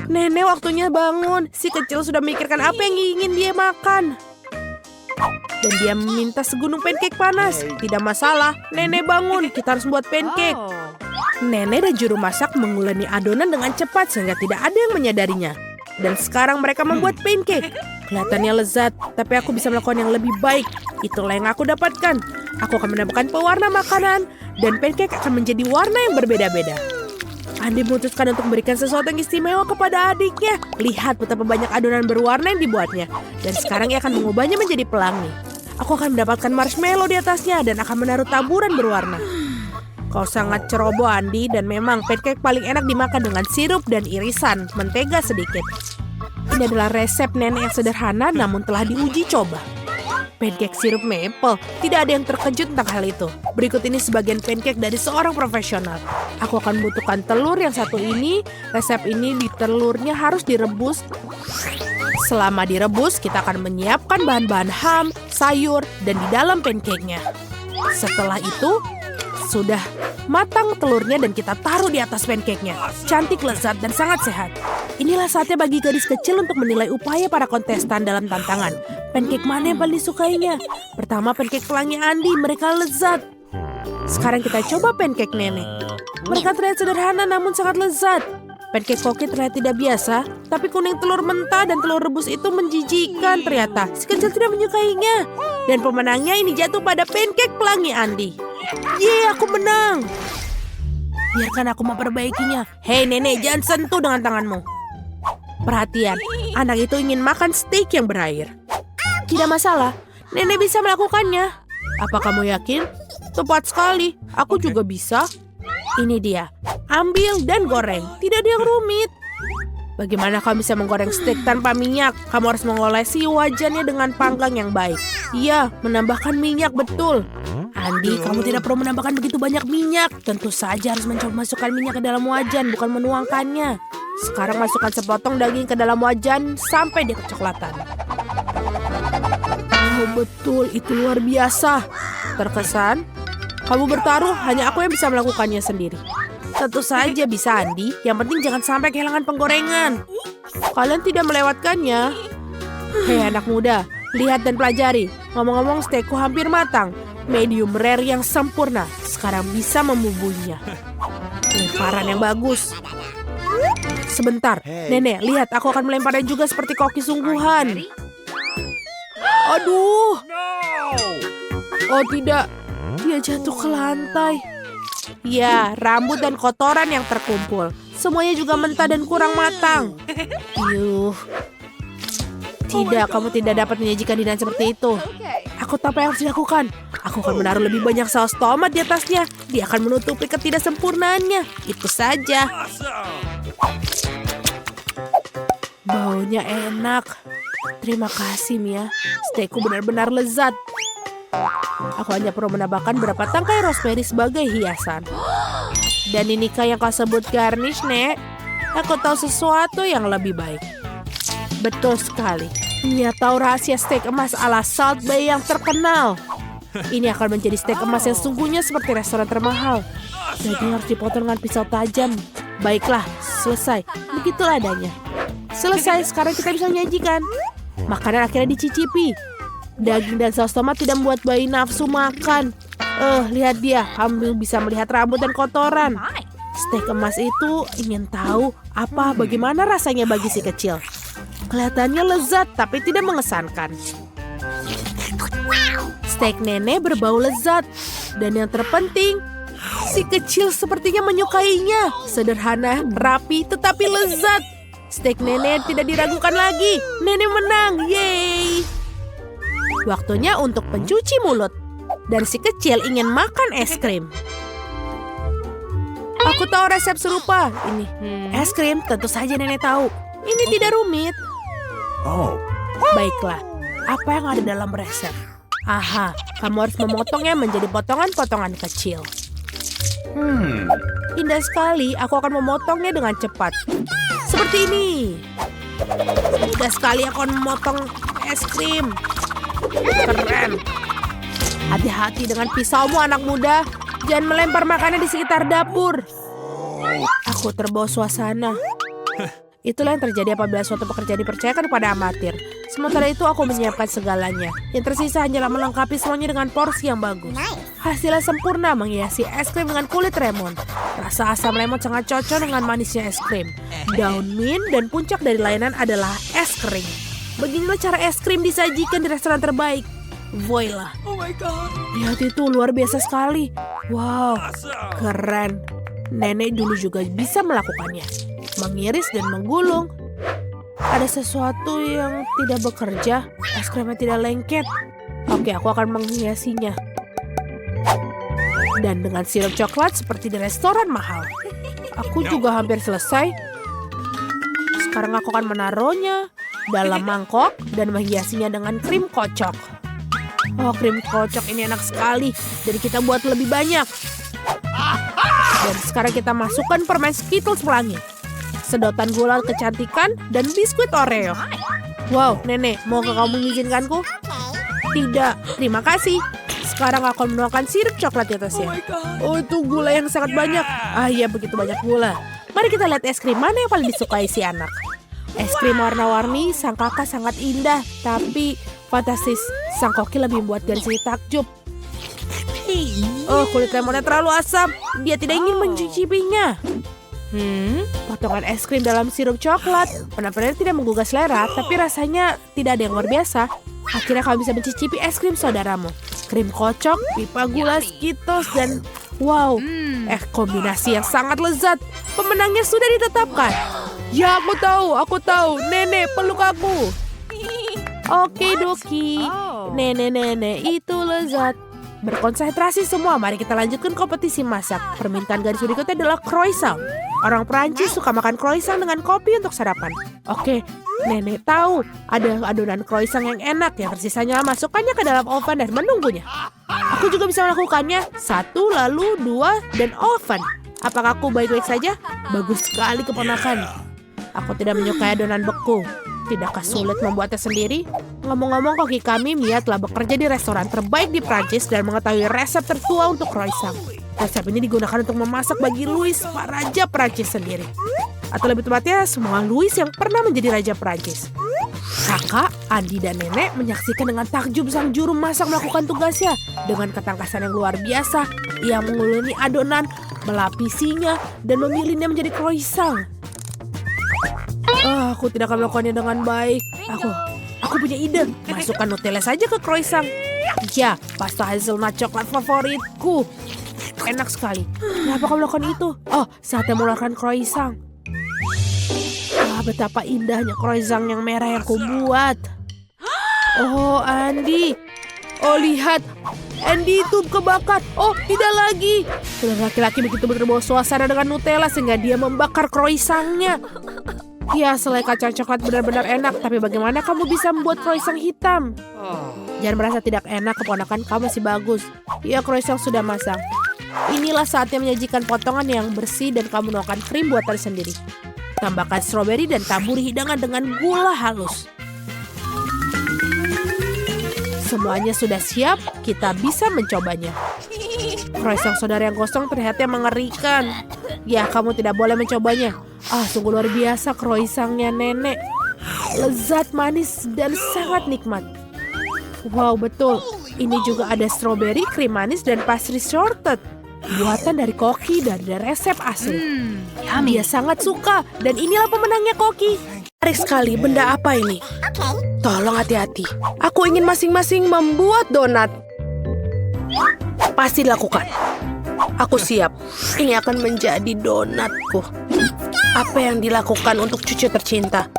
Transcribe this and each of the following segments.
Nenek waktunya bangun. Si kecil sudah memikirkan apa yang ingin dia makan. Dan dia meminta segunung pancake panas. Tidak masalah, nenek bangun. Kita harus buat pancake. Nenek dan juru masak menguleni adonan dengan cepat sehingga tidak ada yang menyadarinya. Dan sekarang mereka membuat pancake. Kelihatannya lezat, tapi aku bisa melakukan yang lebih baik. Itulah yang aku dapatkan. Aku akan menambahkan pewarna makanan, dan pancake akan menjadi warna yang berbeda-beda. Andi memutuskan untuk memberikan sesuatu yang istimewa kepada adiknya. Lihat betapa banyak adonan berwarna yang dibuatnya. Dan sekarang ia akan mengubahnya menjadi pelangi. Aku akan mendapatkan marshmallow di atasnya dan akan menaruh taburan berwarna. Kau sangat ceroboh, Andi, dan memang pancake paling enak dimakan dengan sirup dan irisan mentega sedikit. Ini adalah resep nenek yang sederhana namun telah diuji coba. Pancake sirup maple, tidak ada yang terkejut tentang hal itu. Berikut ini sebagian pancake dari seorang profesional. Aku akan membutuhkan telur yang satu ini. Resep ini di telurnya harus direbus. Selama direbus, kita akan menyiapkan bahan-bahan ham, sayur, dan di dalam pancake-nya. Setelah itu, sudah matang telurnya dan kita taruh di atas pancake-nya. Cantik, lezat, dan sangat sehat. Inilah saatnya bagi gadis kecil untuk menilai upaya para kontestan dalam tantangan. Pancake mana yang paling disukainya? Pertama, pancake pelangi Andi, mereka lezat. Sekarang kita coba pancake nenek. Mereka terlihat sederhana namun sangat lezat. Pancake koki terlihat tidak biasa, tapi kuning telur mentah dan telur rebus itu menjijikan ternyata. Si kecil tidak menyukainya. Dan pemenangnya ini jatuh pada pancake pelangi Andi. Yeay, aku menang. Biarkan aku memperbaikinya. Hei nenek, jangan sentuh dengan tanganmu. Perhatian, anak itu ingin makan steak yang berair. Tidak masalah, nenek bisa melakukannya. Apa kamu yakin? Tepat sekali, aku juga bisa. Ini dia, ambil dan goreng. Tidak ada yang rumit. Bagaimana kamu bisa menggoreng steak tanpa minyak? Kamu harus mengolesi wajannya dengan panggang yang baik. Iya, menambahkan minyak betul. Andi, kamu tidak perlu menambahkan begitu banyak minyak. Tentu saja harus mencoba masukkan minyak ke dalam wajan, bukan menuangkannya. Sekarang masukkan sepotong daging ke dalam wajan sampai dia kecoklatan. Oh betul, itu luar biasa. Terkesan, kamu bertaruh, hanya aku yang bisa melakukannya sendiri. Tentu saja bisa, Andi. Yang penting jangan sampai kehilangan penggorengan. Kalian tidak melewatkannya. Hei anak muda, lihat dan pelajari. Ngomong-ngomong, steakku hampir matang. Medium rare yang sempurna. Sekarang bisa membubuhinya. Lemparan yang bagus. Sebentar, nenek, lihat aku akan melemparnya juga seperti koki sungguhan. Aduh. Oh tidak, dia jatuh ke lantai. Ya, rambut dan kotoran yang terkumpul. Semuanya juga mentah dan kurang matang. Yuh. Tidak, kamu tidak dapat menyajikan hidangan seperti itu. Aku tahu apa yang harus dilakukan. Aku akan menaruh lebih banyak saus tomat di atasnya. Dia akan menutupi ketidaksempurnaannya. Itu saja. Baunya enak. Terima kasih, Mia. Steakku benar-benar lezat. Aku hanya perlu menambahkan beberapa tangkai rosemary sebagai hiasan. Dan inikah yang kau sebut garnish, Nek? Aku tahu sesuatu yang lebih baik. Betul sekali. Mia tahu rahasia steak emas ala Salt Bay yang terkenal. Ini akan menjadi steak emas yang sungguhnya seperti restoran termahal. Daging harus dipotong dengan pisau tajam. Baiklah, selesai. Begitulah adanya. Selesai, sekarang kita bisa menyajikan. Makanan akhirnya dicicipi. Daging dan saus tomat tidak membuat bayi nafsu makan. Lihat dia, kamu bisa melihat rambut dan kotoran. Steak emas itu ingin tahu bagaimana rasanya bagi si kecil. Kelihatannya lezat tapi tidak mengesankan. Steak nenek berbau lezat. Dan yang terpenting, si kecil sepertinya menyukainya. Sederhana, rapi, tetapi lezat. Steak nenek tidak diragukan lagi. Nenek menang, yeay. Waktunya untuk pencuci mulut. Dan si kecil ingin makan es krim. Aku tahu resep serupa. Ini es krim, tentu saja nenek tahu. Ini tidak rumit. Baiklah, apa yang ada dalam resep? Aha, kamu harus memotongnya menjadi potongan-potongan kecil. Indah sekali, aku akan memotongnya dengan cepat. Seperti ini. Mudah sekali aku akan memotong es krim. Keren. Hati-hati dengan pisaumu anak muda. Jangan melempar makanan di sekitar dapur. Aku terbawa suasana. Itulah yang terjadi apabila suatu pekerjaan dipercayakan kepada amatir. Sementara itu aku menyiapkan segalanya. Yang tersisa hanyalah melengkapi semuanya dengan porsi yang bagus. Hasilnya sempurna menghiasi es krim dengan kulit lemon. Rasa asam lemon sangat cocok dengan manisnya es krim. Daun mint dan puncak dari layanan adalah es krim. Beginilah cara es krim disajikan di restoran terbaik. Voila. Oh my god. Lihat itu, luar biasa sekali. Wow, keren. Nenek dulu juga bisa melakukannya. Mengiris dan menggulung. Ada sesuatu yang tidak bekerja. Es krimnya tidak lengket. Oke, aku akan menghiasinya. Dan dengan sirup coklat seperti di restoran mahal. Aku juga hampir selesai. Sekarang aku akan menaruhnya dalam mangkok dan menghiasinya dengan krim kocok. Oh, krim kocok ini enak sekali. Jadi kita buat lebih banyak. Dan sekarang kita masukkan permen Skittles pelangi, sedotan gula kecantikan, dan biskuit Oreo. Wow, Nenek, mau kamu mengizinkanku? Tidak, terima kasih. Sekarang aku akan menuangkan sirup coklat di atasnya. Oh, itu gula yang sangat banyak. Ah iya, begitu banyak gula. Mari kita lihat es krim mana yang paling disukai si anak. Es krim warna-warni, sang kakak sangat indah. Tapi fantastis, sang koki lebih membuat garis ini takjub. Oh, kulit lemonnya terlalu asam. Dia tidak ingin mencicipinya. Potongan es krim dalam sirup coklat. Penampilannya tidak menggugah selera, tapi rasanya tidak ada yang luar biasa. Akhirnya kamu bisa mencicipi es krim saudaramu. Krim kocok, pipa gula, Skittles, dan wow, kombinasi yang sangat lezat. Pemenangnya sudah ditetapkan. Ya, aku tahu. Nenek, peluk aku. Oke, Doki. Nenek, itu lezat. Berkonsentrasi semua, mari kita lanjutkan kompetisi masak. Permintaan garis berikutnya adalah croissant. Orang Prancis suka makan croissant dengan kopi untuk sarapan. Oke, Nenek tahu ada adonan croissant yang enak. Yang tersisanya masukkannya ke dalam oven dan menunggunya. Aku juga bisa melakukannya. 1, lalu 2, dan oven. Apakah aku baik-baik saja? Bagus sekali keponakan. Aku tidak menyukai adonan beku. Tidakkah sulit membuatnya sendiri? Ngomong-ngomong, koki kami Mia telah bekerja di restoran terbaik di Prancis dan mengetahui resep tertua untuk croissant. Resep ini digunakan untuk memasak bagi Louis, Pak Raja Prancis sendiri. Atau lebih tepatnya, semua Louis yang pernah menjadi Raja Prancis. Kakak, Andi, dan Nenek menyaksikan dengan takjub sang juru masak melakukan tugasnya. Dengan ketangkasan yang luar biasa, ia menguleni adonan, melapisinya, dan memilihnya menjadi croissant. Aku tidak akan melakukannya dengan baik. Aku punya ide. Masukkan Nutella saja ke croissant. Ya, pasta hazelnut coklat favoritku. Enak sekali. Kenapa kamu melakukan itu? Oh, saatnya mengeluarkan croissant. Betapa indahnya croissant yang merah yang kubuat. Oh, Andi. Oh, lihat. Andy itu kebakar. Oh, tidak lagi. Sudah laki-laki begitu berbawa suasana dengan Nutella sehingga dia membakar croissantnya. Ya, selai kacang coklat benar-benar enak. Tapi bagaimana kamu bisa membuat croissant hitam? Jangan merasa tidak enak, keponakan kamu masih bagus. Ya, croissant sudah matang. Inilah saatnya menyajikan potongan yang bersih dan kamu menuangkan krim buatan sendiri. Tambahkan stroberi dan taburi hidangan dengan gula halus. Semuanya sudah siap, kita bisa mencobanya. Croissant saudara yang gosong terlihatnya mengerikan. Ya, kamu tidak boleh mencobanya. Sungguh luar biasa croissantnya Nenek. Lezat, manis, dan sangat nikmat. Wow, betul. Ini juga ada stroberi, krim manis, dan pastry shortbread. Buatan dari Koki dari resep asli. Dia sangat suka, dan inilah pemenangnya Koki. Menarik sekali, benda apa ini? Tolong hati-hati. Aku ingin masing-masing membuat donat. Pasti dilakukan. Aku siap. Ini akan menjadi donatku. Apa yang dilakukan untuk cucu tercinta?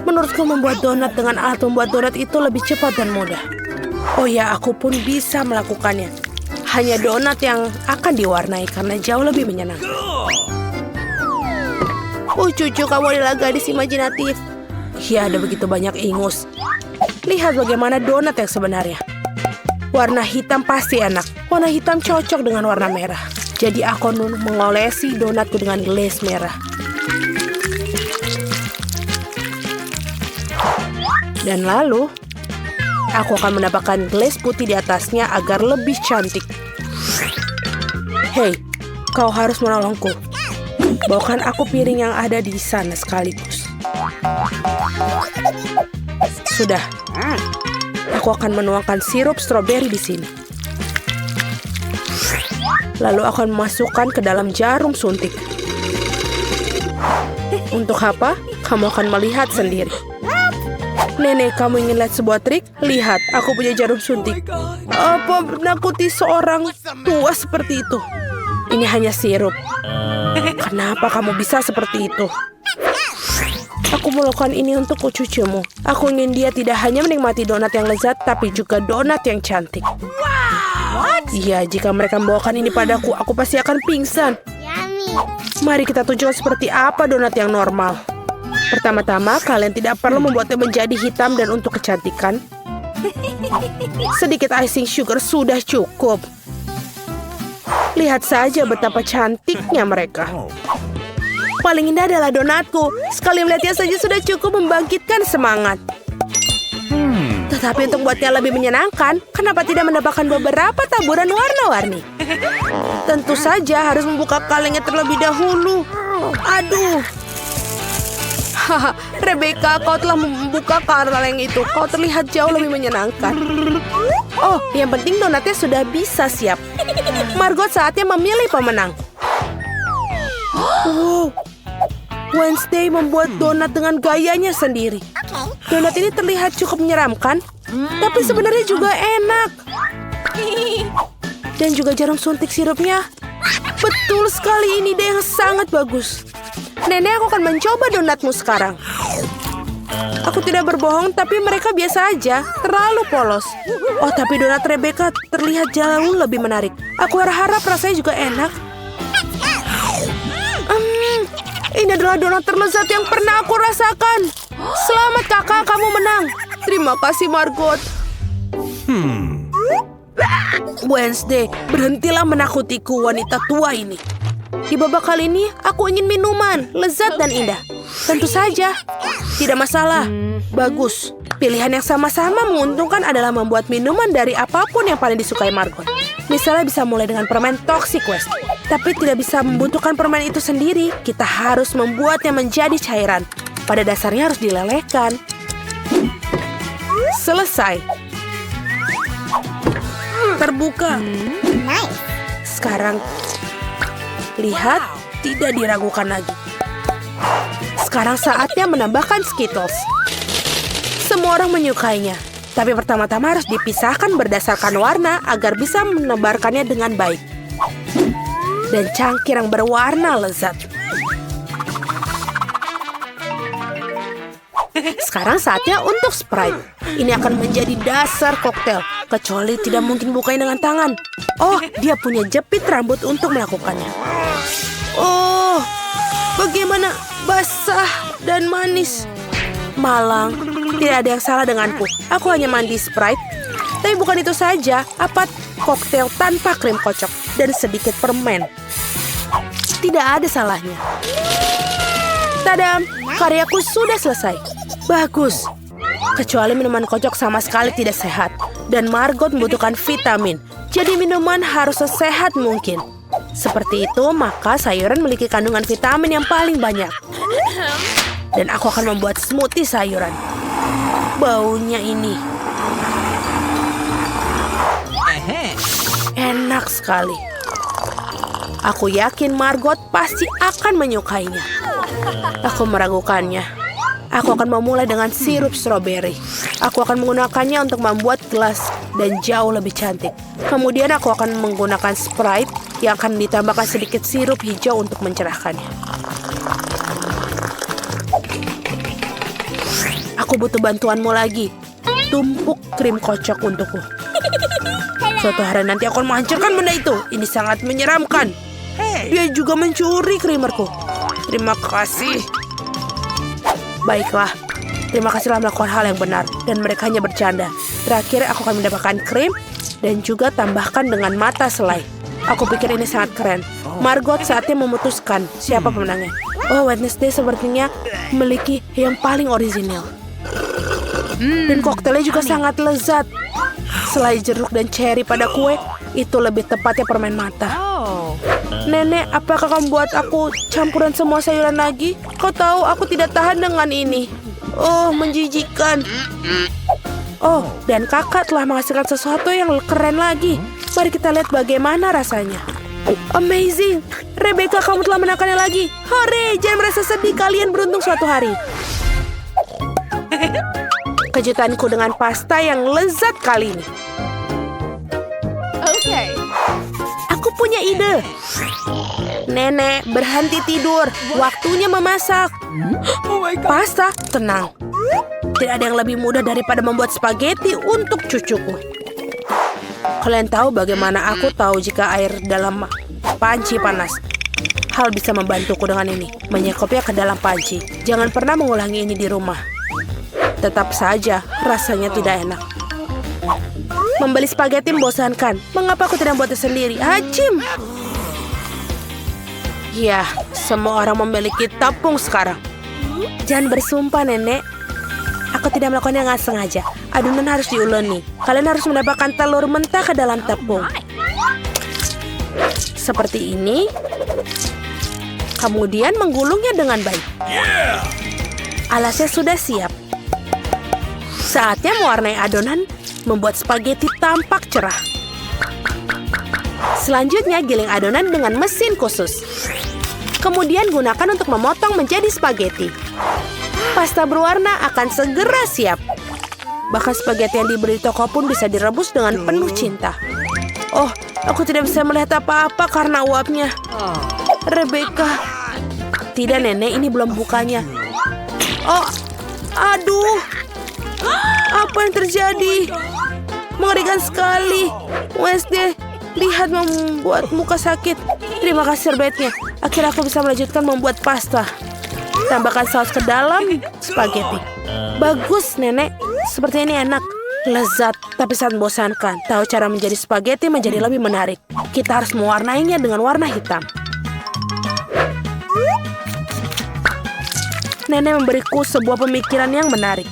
Menurutku membuat donat dengan alat membuat donat itu lebih cepat dan mudah. Oh ya, aku pun bisa melakukannya. Hanya donat yang akan diwarnai karena jauh lebih menyenangkan. Cucu, kamu adalah gadis imajinatif. Ya, ada begitu banyak ingus. Lihat bagaimana donat yang sebenarnya. Warna hitam pasti enak. Warna hitam cocok dengan warna merah. Jadi aku mengolesi donatku dengan glaze merah. Dan lalu, aku akan menambahkan glaze putih di atasnya agar lebih cantik. Hei, kau harus menolongku. Bawakan aku piring yang ada di sana sekaligus. Sudah. Aku akan menuangkan sirup stroberi di sini. Lalu akan memasukkan ke dalam jarum suntik. Untuk apa? Kamu akan melihat sendiri. Nenek, kamu ingin lihat sebuah trik? Lihat, aku punya jarum suntik. Apa menakuti seorang tua seperti itu? Ini hanya sirup. Kenapa kamu bisa seperti itu? Aku melakukan ini untuk cucumu. Aku ingin dia tidak hanya menikmati donat yang lezat, tapi juga donat yang cantik. Iya, jika mereka membawakan ini padaku, aku pasti akan pingsan. Mari kita tunjukkan seperti apa donat yang normal. Pertama-tama, kalian tidak perlu membuatnya menjadi hitam dan untuk kecantikan. Sedikit icing sugar sudah cukup. Lihat saja betapa cantiknya mereka. Paling indah adalah donatku. Sekali melihatnya saja sudah cukup membangkitkan semangat. Tetapi untuk buatnya lebih menyenangkan, kenapa tidak mendapatkan beberapa taburan warna-warni? Tentu saja harus membuka kalengnya terlebih dahulu. Aduh. Haha, Rebecca, kau telah membuka kaleng itu. Kau terlihat jauh lebih menyenangkan. Oh, yang penting donatnya sudah bisa siap. Margot, saatnya memilih pemenang. Wow. Wednesday membuat donat dengan gayanya sendiri. Donat ini terlihat cukup menyeramkan, tapi sebenarnya juga enak. Dan juga jarum suntik sirupnya. Betul sekali, ini ide yang sangat bagus. Nenek, aku akan mencoba donatmu sekarang. Aku tidak berbohong, tapi mereka biasa aja, terlalu polos. Oh, tapi donat Rebecca terlihat jauh lebih menarik. Aku harap rasanya juga enak. Ini adalah donat terlezat yang pernah aku rasakan. Selamat kakak, kamu menang. Terima kasih Margot. Wednesday, berhentilah menakutiku wanita tua ini. Di babak kali ini, aku ingin minuman, lezat dan indah. Tentu saja, tidak masalah. Bagus. Pilihan yang sama-sama menguntungkan adalah membuat minuman dari apapun yang paling disukai Margot. Misalnya bisa mulai dengan permen Toxic Waste. Tapi tidak bisa membutuhkan permen itu sendiri. Kita harus membuatnya menjadi cairan. Pada dasarnya harus dilelehkan. Selesai. Terbuka. Sekarang, lihat, tidak diragukan lagi. Sekarang saatnya menambahkan Skittles. Semua orang menyukainya. Tapi pertama-tama harus dipisahkan berdasarkan warna agar bisa menebarkannya dengan baik. Dan cangkir yang berwarna lezat. Sekarang saatnya untuk Sprite. Ini akan menjadi dasar koktail. Kecuali tidak mungkin bukanya dengan tangan. Oh, dia punya jepit rambut untuk melakukannya. Oh, bagaimana basah dan manis. Malang, tidak ada yang salah denganku. Aku hanya mandi Sprite. Tapi bukan itu saja, apa koktail tanpa krim kocok dan sedikit permen. Tidak ada salahnya. Tadam, karyaku sudah selesai. Bagus. Kecuali minuman kocok sama sekali tidak sehat. Dan Margot membutuhkan vitamin. Jadi minuman harus sesehat mungkin. Seperti itu, maka sayuran memiliki kandungan vitamin yang paling banyak. Dan aku akan membuat smoothie sayuran. Baunya ini. Enak sekali. Aku yakin Margot pasti akan menyukainya. Aku meragukannya. Aku akan memulai dengan sirup stroberi. Aku akan menggunakannya untuk membuat gelas dan jauh lebih cantik. Kemudian aku akan menggunakan Sprite yang akan ditambahkan sedikit sirup hijau untuk mencerahkannya. Aku butuh bantuanmu lagi. Tumpuk krim kocok untukku. Suatu hari nanti aku akan menghancurkan benda itu. Ini sangat menyeramkan. Dia juga mencuri krimerku. Terima kasih. Baiklah. Terima kasih telah melakukan hal yang benar. Dan mereka hanya bercanda. Terakhir aku akan mendapatkan krim. Dan juga tambahkan dengan mata selai. Aku pikir ini sangat keren. Margot saatnya memutuskan siapa pemenangnya. Oh, Wednesday sepertinya memiliki yang paling orisinal. Dan koktelnya juga sangat lezat. Selai jeruk dan cherry pada kue, itu lebih tepatnya permen mata. Nenek, apakah kamu buat aku campuran semua sayuran lagi? Kau tahu aku tidak tahan dengan ini. Oh, menjijikan. Oh, dan kakak telah menghasilkan sesuatu yang keren lagi. Mari kita lihat bagaimana rasanya. Amazing. Rebecca, kamu telah menekannya lagi. Hore, jangan merasa sedih, kalian beruntung suatu hari. Kejutanku dengan pasta yang lezat kali ini. Okay. Aku punya ide. Nenek, berhenti tidur. Waktunya memasak. Oh my God. Pasta, tenang. Tidak ada yang lebih mudah daripada membuat spaghetti untuk cucuku. Kalian tahu bagaimana aku tahu jika air dalam panci panas? Hal bisa membantuku dengan ini. Menyekopnya ke dalam panci. Jangan pernah mengulangi ini di rumah. Tetap saja, rasanya tidak enak. Membeli spaghetti membosankan. Mengapa aku tidak membuatnya sendiri? Hacim! Ya, semua orang memiliki tepung sekarang. Jangan bersumpah, Nenek. Aku tidak melakukannya dengan sengaja. Adonan harus diuleni. Kalian harus mendapatkan telur mentah ke dalam tepung. Seperti ini. Kemudian menggulungnya dengan baik. Alasnya sudah siap. Saatnya mewarnai adonan, membuat spaghetti tampak cerah. Selanjutnya giling adonan dengan mesin khusus. Kemudian gunakan untuk memotong menjadi spaghetti. Pasta berwarna akan segera siap. Bahkan spaghetti yang diberi toko pun bisa direbus dengan penuh cinta. Oh, aku tidak bisa melihat apa-apa karena uapnya. Rebecca. Tidak, Nenek, ini belum bukanya. Oh, aduh. Apa yang terjadi? Mengerikan sekali. Wednesday, lihat membuat muka sakit. Terima kasih serbetnya. Akhirnya aku bisa melanjutkan membuat pasta. Tambahkan saus ke dalam spaghetti. Bagus, Nenek. Seperti ini enak. Lezat, tapi sangat membosankan. Tahu cara menjadi spaghetti menjadi lebih menarik. Kita harus mewarnainya dengan warna hitam. Nenek memberiku sebuah pemikiran yang menarik.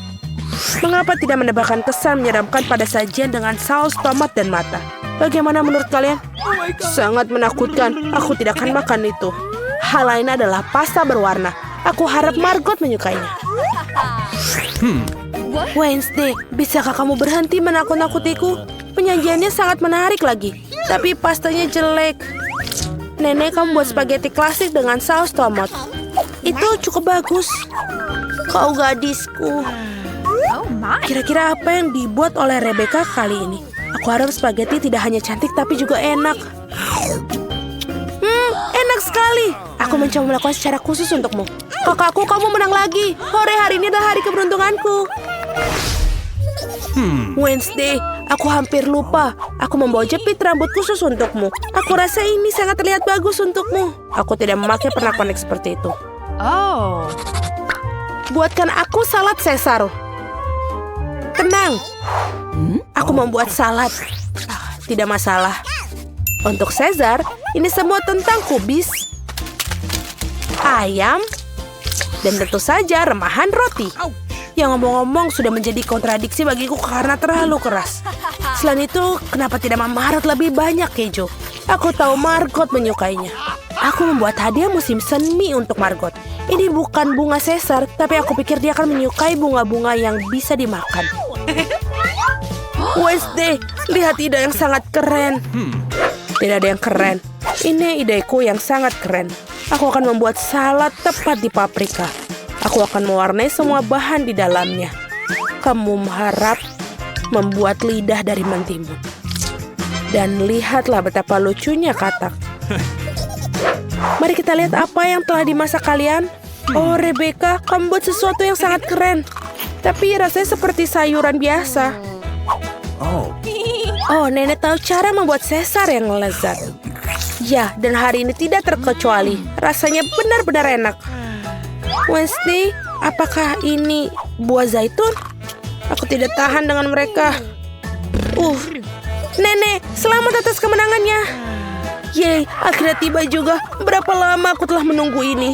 Mengapa tidak menambahkan kesan menyeramkan pada sajian dengan saus tomat dan mata? Bagaimana menurut kalian? Sangat menakutkan. Aku tidak akan makan itu. Hal lain adalah pasta berwarna. Aku harap Margot menyukainya. Wednesday, bisakah kamu berhenti menakut-nakutiku? Penyajiannya sangat menarik lagi. Tapi pastanya jelek. Nenek, kamu buat spaghetti klasik dengan saus tomat. Itu cukup bagus. Kau gadisku. Kira-kira apa yang dibuat oleh Rebecca kali ini? Aku harap spaghetti tidak hanya cantik tapi juga enak. Enak sekali. Aku mencoba melakukan secara khusus untukmu. Kakakku, kamu menang lagi. Hore, hari ini adalah hari keberuntunganku. Wednesday, aku hampir lupa. Aku membawa jepit rambut khusus untukmu. Aku rasa ini sangat terlihat bagus untukmu. Aku tidak memakai pernak-pernik seperti itu. Oh. Buatkan aku salad Caesar. Tenang. Aku membuat salad. Tidak masalah. Untuk Caesar, ini semua tentang kubis, ayam, dan tentu saja remahan roti. Yang ngomong-ngomong sudah menjadi kontradiksi bagiku karena terlalu keras. Selain itu, kenapa tidak Margot lebih banyak keju? Aku tahu Margot menyukainya. Aku membuat hadiah musim semi untuk Margot. Ini bukan bunga Caesar, tapi aku pikir dia akan menyukai bunga-bunga yang bisa dimakan. Wednesday, lihat ide yang sangat keren. Tidak ada yang keren. Ini ideku yang sangat keren. Aku akan membuat salad tepat di paprika. Aku akan mewarnai semua bahan di dalamnya. Kamu harap membuat lidah dari mentimun. Dan lihatlah betapa lucunya katak. Mari kita lihat apa yang telah dimasak kalian. Oh, Rebecca, kamu buat sesuatu yang sangat keren. Tapi rasanya seperti sayuran biasa. Oh, Nenek tahu cara membuat Caesar yang lezat. Ya, dan hari ini tidak terkecuali. Rasanya benar-benar enak. Wednesday, apakah ini buah zaitun? Aku tidak tahan dengan mereka. Nenek, selamat atas kemenangannya. Yeay, akhirnya tiba juga. Berapa lama aku telah menunggu ini.